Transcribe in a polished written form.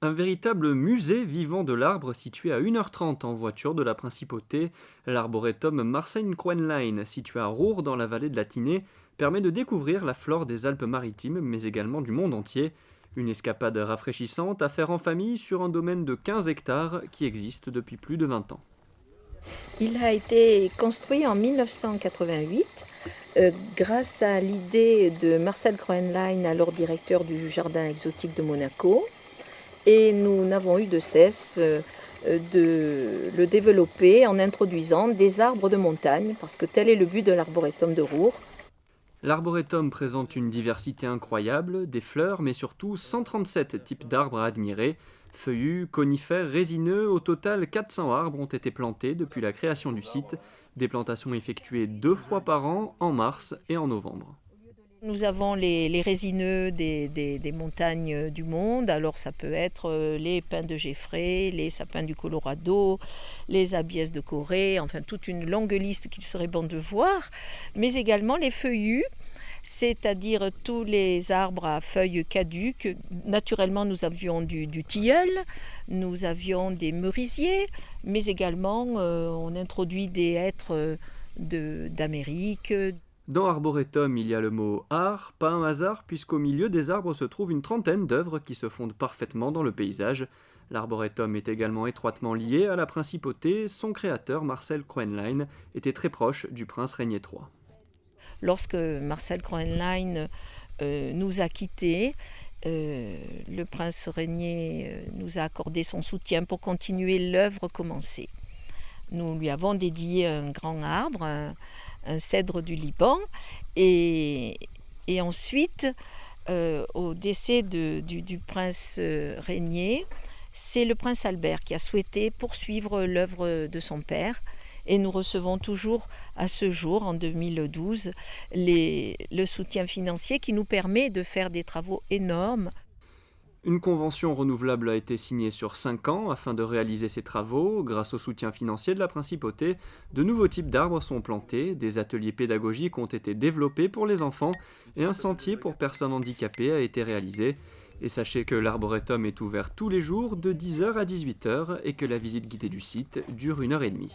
Un véritable musée vivant de l'arbre situé à 1h30 en voiture de la Principauté, l'arboretum Marseille-Coenline, situé à Roure dans la vallée de la Tinée, permet de découvrir la flore des Alpes-Maritimes, mais également du monde entier. Une escapade rafraîchissante à faire en famille sur un domaine de 15 hectares qui existe depuis plus de 20 ans. Il a été construit en 1988 grâce à l'idée de Marcel Groenlein, alors directeur du jardin exotique de Monaco. Et nous n'avons eu de cesse de le développer en introduisant des arbres de montagne, parce que tel est le but de l'arboretum de Roure. L'arboretum présente une diversité incroyable, des fleurs, mais surtout 137 types d'arbres à admirer. Feuillus, conifères, résineux, au total 400 arbres ont été plantés depuis la création du site, des plantations effectuées 2 fois par an, en mars et en novembre. Nous avons les résineux des montagnes du monde. Alors ça peut être les pins de Geffrey, les sapins du Colorado, les abies de Corée, enfin toute une longue liste qu'il serait bon de voir. Mais également les feuillus, c'est-à-dire tous les arbres à feuilles caduques. Naturellement, nous avions du tilleul, nous avions des merisiers, mais également on introduit des hêtres d'Amérique. Dans Arboretum, il y a le mot art, pas un hasard, puisqu'au milieu des arbres se trouve une trentaine d'œuvres qui se fondent parfaitement dans le paysage. L'arboretum est également étroitement lié à la principauté, son créateur Marcel Coenlein était très proche du prince Régnier III. Lorsque Marcel Groenlein nous a quittés, le prince Régnier nous a accordé son soutien pour continuer l'œuvre commencée. Nous lui avons dédié un grand arbre, un cèdre du Liban, et ensuite, au décès du prince Régnier, c'est le prince Albert qui a souhaité poursuivre l'œuvre de son père. Et nous recevons toujours à ce jour, en 2012, le soutien financier qui nous permet de faire des travaux énormes. Une convention renouvelable a été signée sur 5 ans afin de réaliser ces travaux. Grâce au soutien financier de la principauté, de nouveaux types d'arbres sont plantés, des ateliers pédagogiques ont été développés pour les enfants et un sentier pour personnes handicapées a été réalisé. Et sachez que l'arboretum est ouvert tous les jours de 10h à 18h et que la visite guidée du site dure 1h30.